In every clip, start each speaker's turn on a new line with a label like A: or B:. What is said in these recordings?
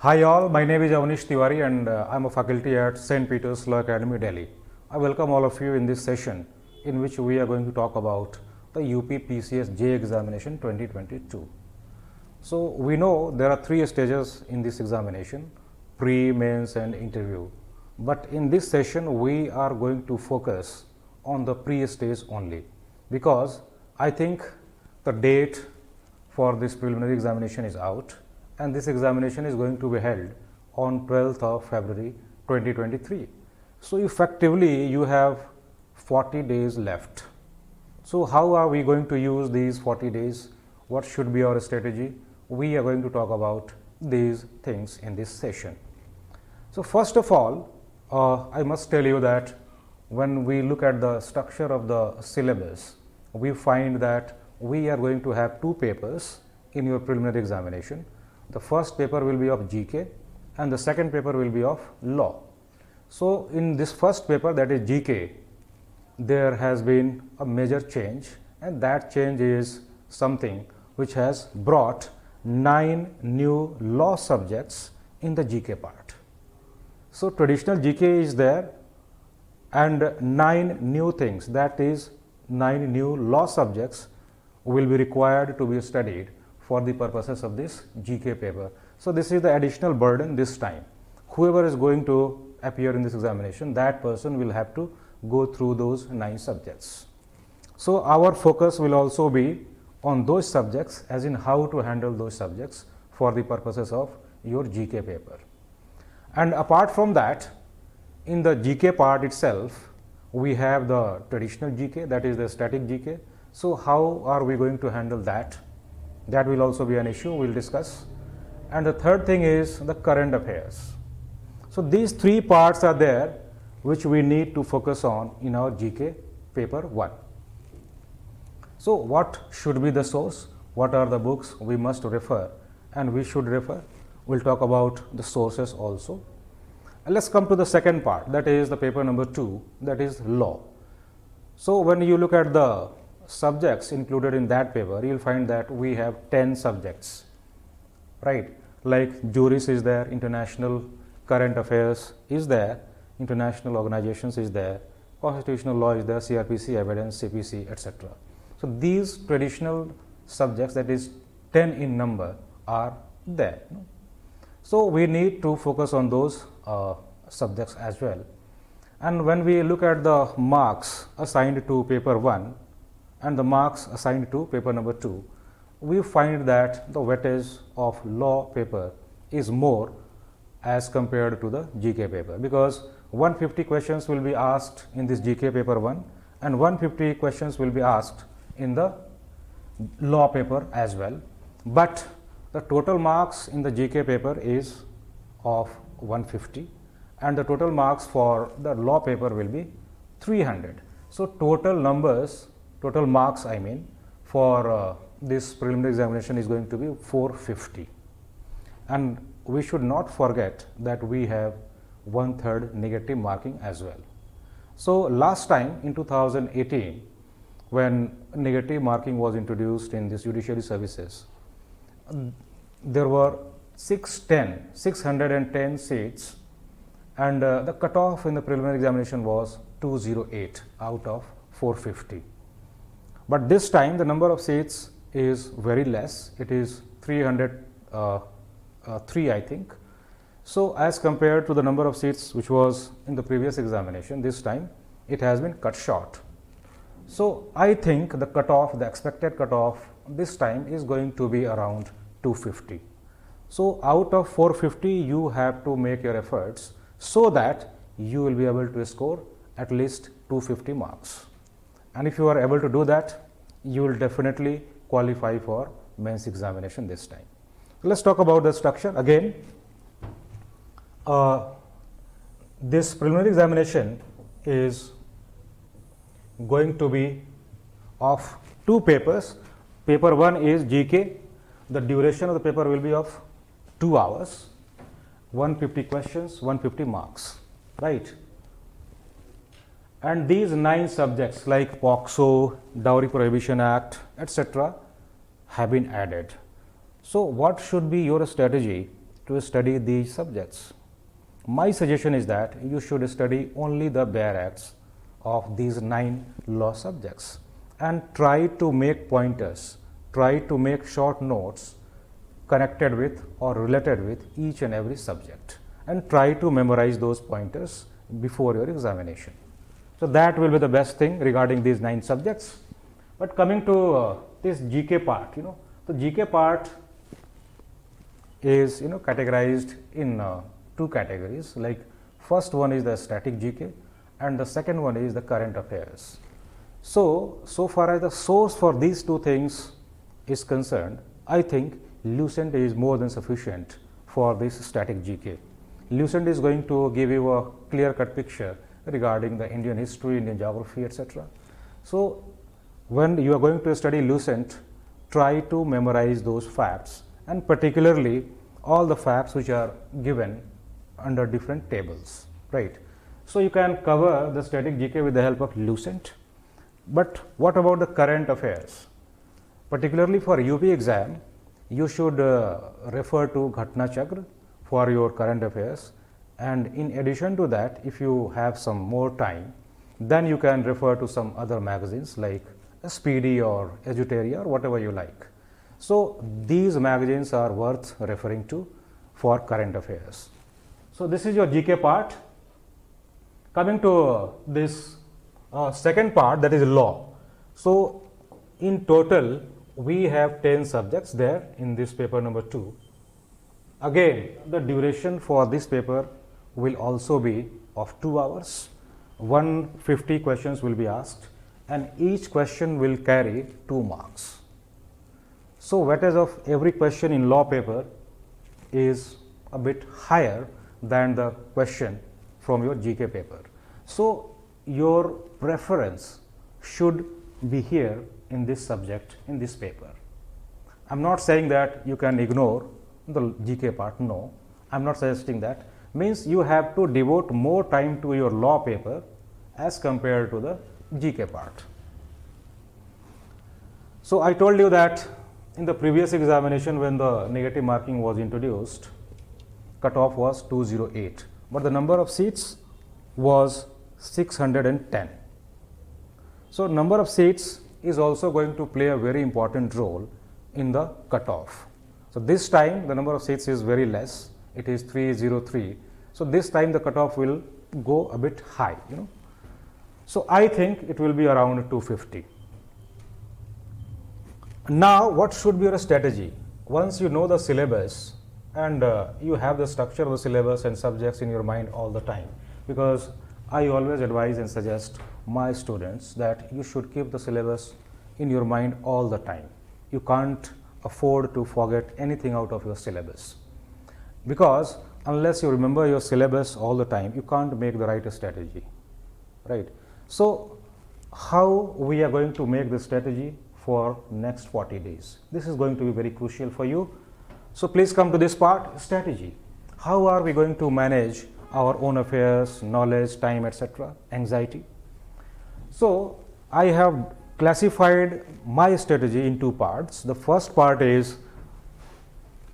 A: Hi all, my name is Avnish Tiwari and I am a faculty at St. Peter's Law Academy, Delhi. I welcome all of you in this session in which we are going to talk about the UP PCS J examination 2022. So, we know there are three stages in this examination: pre, mains and interview. But in this session, we are going to focus on the pre stage only, because I think the date for this preliminary examination is out, and this examination is going to be held on 12th of February 2023. So, effectively you have 40 days left. So, how are we going to use these 40 days? What should be our strategy? We are going to talk about these things in this session. So, first of all, I must tell you that when we look at the structure of the syllabus, we find that we are going to have two papers in your preliminary examination. The first paper will be of GK and the second paper will be of law. So, in this first paper, that is GK, there has been a major change, and that change is something which has brought 9 new law subjects in the GK part. So, traditional GK is there and 9 new things, that is 9 new law subjects will be required to be studied for the purposes of this GK paper. So, this is the additional burden this time. Whoever is going to appear in this examination, that person will have to go through those 9 subjects. So, our focus will also be on those subjects, as in how to handle those subjects for the purposes of your GK paper. And apart from that, in the GK part itself, we have the traditional GK, that is the static GK. So, how are we going to handle that? That will also be an issue we will discuss. And the third thing is the current affairs. So, these 3 parts are there which we need to focus on in our GK paper 1. So, what should be the source? What are the books we must refer and we should refer? We will talk about the sources also. And let us come to the second part, that is the paper number 2, that is law. So, when you look at the subjects included in that paper, you will find that we have 10 subjects, right? Like juris is there, international current affairs is there, international organizations is there, constitutional law is there, CRPC, evidence, CPC, etc. So, these traditional subjects, that is 10 in number, are there. So, we need to focus on those subjects as well. And when we look at the marks assigned to paper 1 and the marks assigned to paper number 2, we find that the weightage of law paper is more as compared to the GK paper, because 150 questions will be asked in this GK paper 1 and 150 questions will be asked in the law paper as well. But the total marks in the GK paper is of 150 and the total marks for the law paper will be 300. So, total marks I mean for this preliminary examination is going to be 450, and we should not forget that we have 1/3 negative marking as well. So, last time in 2018 when negative marking was introduced in this judiciary services, there were 610 seats, and the cutoff in the preliminary examination was 208 out of 450. But this time the number of seats is very less, it is 303 I think. So, as compared to the number of seats which was in the previous examination, this time it has been cut short. So, I think the cutoff, the expected cutoff this time is going to be around 250. So, out of 450 you have to make your efforts so that you will be able to score at least 250 marks. And if you are able to do that, you will definitely qualify for mains examination this time. So, let us talk about the structure again. This preliminary examination is going to be of 2 papers. Paper 1 is GK. The duration of the paper will be of 2 hours, 150 questions, 150 marks, right? And these 9 subjects like POCSO, Dowry Prohibition Act, etc. have been added. So, what should be your strategy to study these subjects. My suggestion is that you should study only the bare acts of these 9 law subjects and try to make pointers, try to make short notes connected with or related with each and every subject, and try to memorize those pointers before your examination. So that will be the best thing regarding these 9 subjects. But coming to this GK part, the GK part is categorized in 2 categories. Like first one is the static GK and the second one is the current affairs. So far as the source for these 2 things is concerned, I think Lucent is more than sufficient for this static GK. Lucent is going to give you a clear-cut picture regarding the Indian history, Indian geography, etc. So when you are going to study Lucent, try to memorize those facts, and particularly all the facts which are given under different tables, right? So you can cover the static GK with the help of Lucent. But what about the current affairs? Particularly for UP exam, you should refer to Ghatna Chakra for your current affairs, and in addition to that, if you have some more time, then you can refer to some other magazines like Speedy or Judiciary or whatever you like. So these magazines are worth referring to for current affairs. So this is your GK part. Coming to this second part, that is law. So in total we have 10 subjects there in this paper number 2. Again, the duration for this paper will also be of 2 hours. 150 questions will be asked and each question will carry 2 marks. So weightage of every question in law paper is a bit higher than the question from your GK paper. So your preference should be here in this subject, in this paper. I am not saying that you can ignore the GK part, no, I am not suggesting that. Means you have to devote more time to your law paper as compared to the GK part. So I told you that in the previous examination when the negative marking was introduced, cutoff was 208, but the number of seats was 610. So number of seats is also going to play a very important role in the cutoff. So this time the number of seats is very less, it is 303. So this time the cutoff will go a bit high, So I think it will be around 250. Now what should be your strategy? Once you know the syllabus and you have the structure of the syllabus and subjects in your mind all the time, because I always advise and suggest my students that you should keep the syllabus in your mind all the time. You can't afford to forget anything out of your syllabus, because unless you remember your syllabus all the time, you can't make the right strategy, right? So how we are going to make the strategy for next 40 days? This is going to be very crucial for you. So please come to this part, strategy. How are we going to manage our own affairs, knowledge, time, etc., anxiety? So I have classified my strategy in 2 parts. The first part is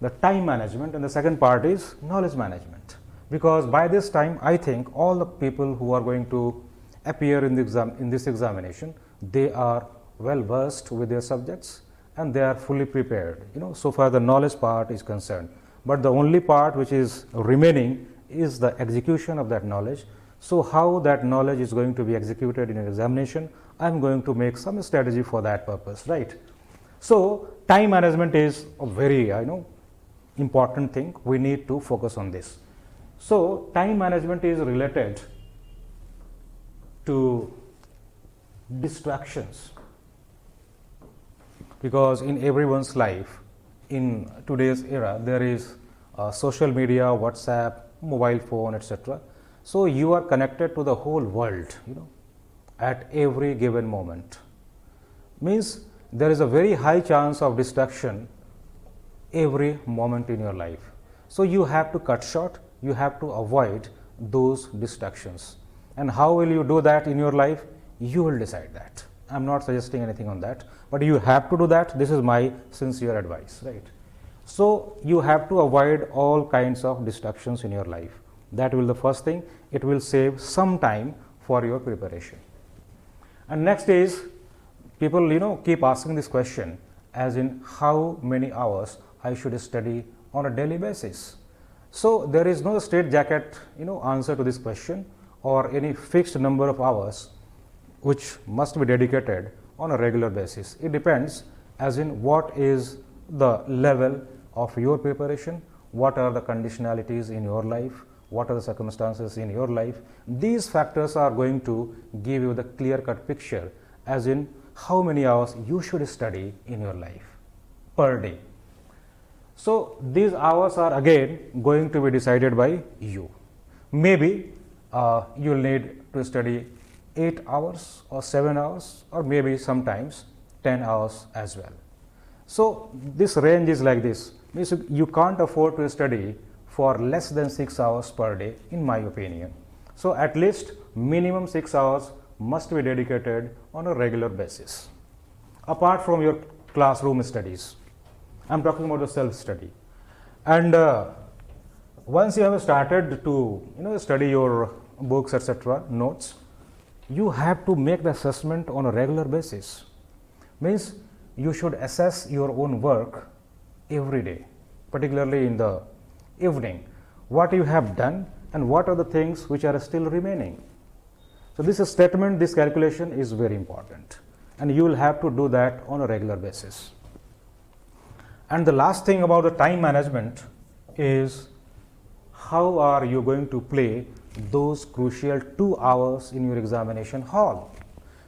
A: the time management and the second part is knowledge management, because by this time I think all the people who are going to appear in this examination, they are well versed with their subjects and they are fully prepared, so far the knowledge part is concerned. But the only part which is remaining is the execution of that knowledge. So how that knowledge is going to be executed in an examination, I am going to make some strategy for that purpose, right? So time management is a very important thing. We need to focus on this. So time management is related to distractions, because in everyone's life in today's era there is social media, WhatsApp, mobile phone, etc. So you are connected to the whole world, at every given moment. Means there is a very high chance of distraction every moment in your life. So you have to cut short, you have to avoid those distractions. And how will you do that in your life? You will decide that. I am not suggesting anything on that, but you have to do that. This is my sincere advice, right? So you have to avoid all kinds of distractions in your life. That will be the first thing. It will save some time for your preparation. And next is, people keep asking this question, as in how many hours I should study on a daily basis. So there is no straitjacket answer to this question, or any fixed number of hours which must be dedicated on a regular basis. It depends, as in what is the level of your preparation, what are the conditionalities in your life, what are the circumstances in your life. These factors are going to give you the clear-cut picture, as in how many hours you should study in your life per day. So these hours are again going to be decided by you. Maybe you will need to study 8 hours or 7 hours, or maybe sometimes 10 hours as well. So this range is like this, means you can't afford to study for less than 6 hours per day, in my opinion. So at least minimum 6 hours must be dedicated on a regular basis, apart from your classroom studies. I am talking about the self-study. And once you have started to study your books, etc., notes, you have to make the assessment on a regular basis. Means you should assess your own work every day, particularly in the evening, what you have done and what are the things which are still remaining. So this statement, this calculation is very important, and you will have to do that on a regular basis. And the last thing about the time management is, how are you going to play those crucial 2 hours in your examination hall?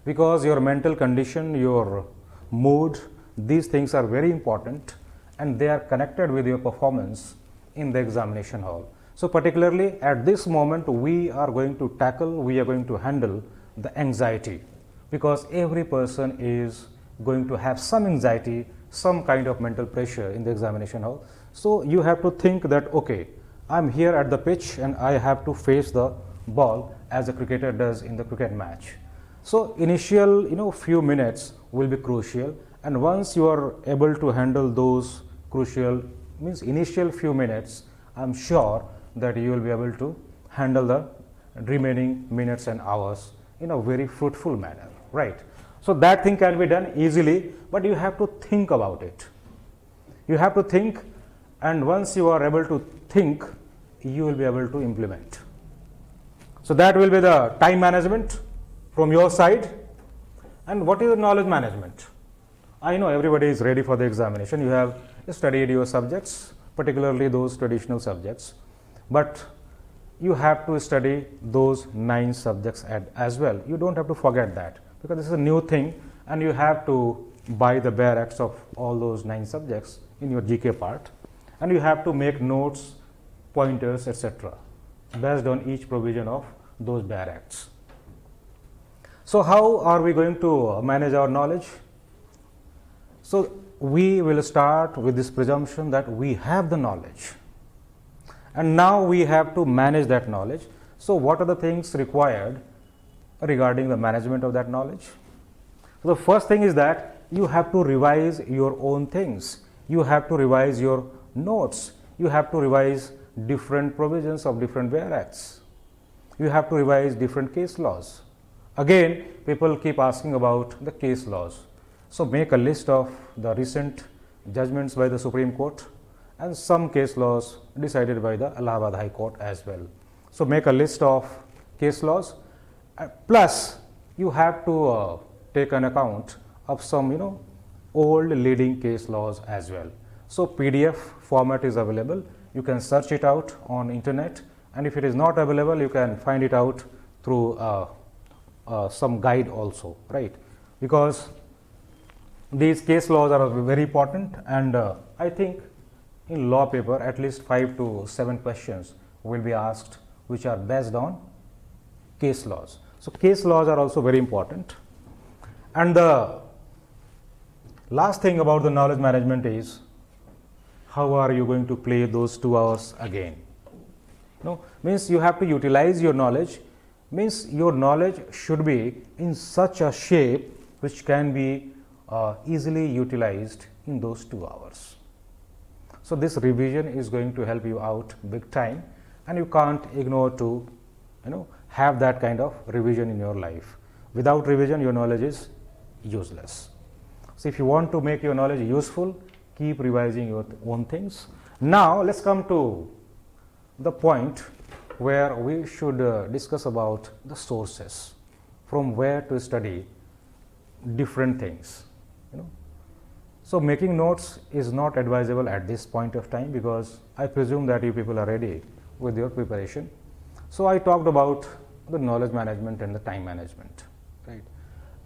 A: Because your mental condition, your mood, these things are very important, and they are connected with your performance in the examination hall. So particularly at this moment, we are going to handle the anxiety, because every person is going to have some anxiety, some kind of mental pressure in the examination hall. So you have to think that, okay, I'm here at the pitch and I have to face the ball as a cricketer does in the cricket match. So initial few minutes will be crucial, and once you are able to handle those crucial, means initial few minutes, I'm sure that you will be able to handle the remaining minutes and hours in a very fruitful manner, right? So that thing can be done easily, but you have to think about it. You have to think, and once you are able to think, you will be able to implement. So that will be the time management from your side. And what is the knowledge management? I know everybody is ready for the examination. You have studied your subjects, particularly those traditional subjects, but you have to study those 9 subjects as well. You don't have to forget that, because this is a new thing, and you have to buy the bare acts of all those 9 subjects in your GK part, and you have to make notes, pointers, etc., based on each provision of those bare acts. So how are we going to manage our knowledge? So we will start with this presumption that we have the knowledge, and now we have to manage that knowledge. So what are the things required regarding the management of that knowledge? So the first thing is that you have to revise your own things. You have to revise your notes. You have to revise different provisions of different bare acts. You have to revise different case laws. Again, people keep asking about the case laws. So make a list of the recent judgments by the Supreme Court and some case laws decided by the Allahabad High Court as well. So make a list of case laws, plus you have to take an account of some old leading case laws as well. So PDF format is available. You can search it out on internet, and if it is not available, you can find it out through some guide also, right? Because these case laws are very important, and I think in law paper at least 5 to 7 questions will be asked which are based on case laws. So case laws are also very important. And the last thing about the knowledge management is, how are you going to play those 2 hours again? Means you have to utilize your knowledge, means your knowledge should be in such a shape which can be easily utilized in those 2 hours. So this revision is going to help you out big time, and you can't ignore to have that kind of revision in your life. Without revision, your knowledge is useless. So if you want to make your knowledge useful, keep revising your own things. Now let's come to the point where we should discuss about the sources from where to study different things. So making notes is not advisable at this point of time, because I presume that you people are ready with your preparation. So I talked about the knowledge management and the time management, right?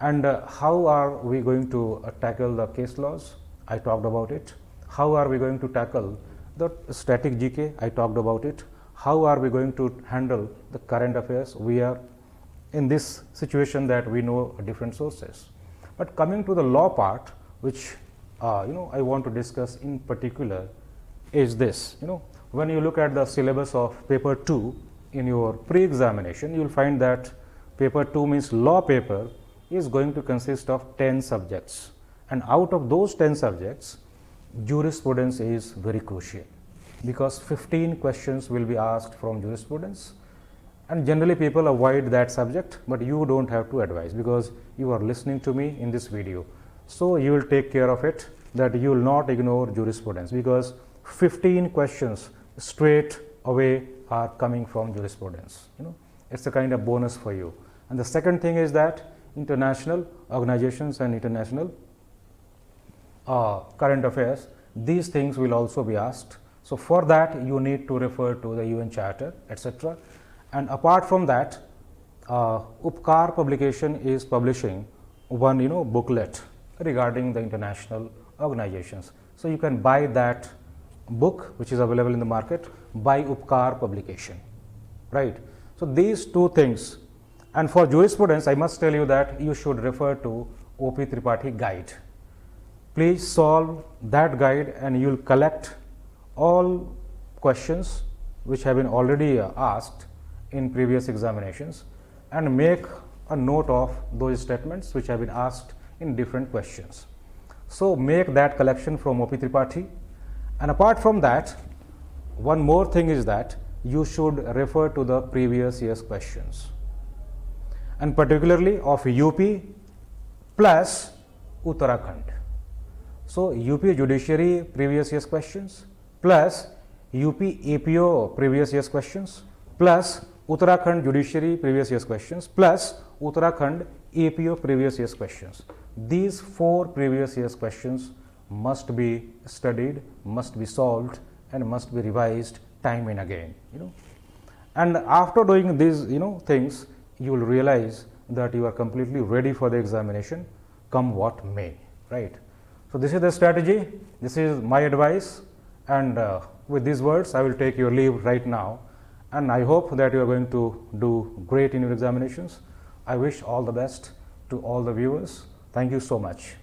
A: And how are we going to tackle the case laws? I talked about it. How are we going to tackle the static GK? I talked about it. How are we going to handle the current affairs? We are in this situation that we know different sources. But coming to the law part, which I want to discuss in particular, is this. When you look at the syllabus of paper 2 in your pre-examination, you will find that paper 2 means law paper is going to consist of 10 subjects, and out of those 10 subjects, jurisprudence is very crucial, because 15 questions will be asked from jurisprudence, and generally people avoid that subject, but you don't have to advise, because you are listening to me in this video. So you will take care of it, that you will not ignore jurisprudence, because 15 questions straight away are coming from jurisprudence. It's a kind of bonus for you. And the second thing is that international organizations and international current affairs, these things will also be asked. So for that you need to refer to the UN Charter, etc. And apart from that, UPCAR publication is publishing one booklet regarding the international organizations. So you can buy that book, which is available in the market, by UPCAR publication, right? So these two things. And for jurisprudence, I must tell you that you should refer to OP Tripathi guide. Please solve that guide, and you will collect all questions which have been already asked in previous examinations, and make a note of those statements which have been asked in different questions. So make that collection from OP Tripathi. And apart from that, one more thing is that you should refer to the previous year's questions, and particularly of UP plus Uttarakhand. So UP Judiciary previous year's questions plus UP APO previous year's questions plus Uttarakhand Judiciary previous year's questions plus Uttarakhand APO previous year's questions. These 4 previous year's questions must be studied, must be solved, and must be revised time and again. And after doing these things, you will realize that you are completely ready for the examination, come what may, right? So this is the strategy, this is my advice, and with these words I will take your leave right now, and I hope that you are going to do great in your examinations. I wish all the best to all the viewers. Thank you so much.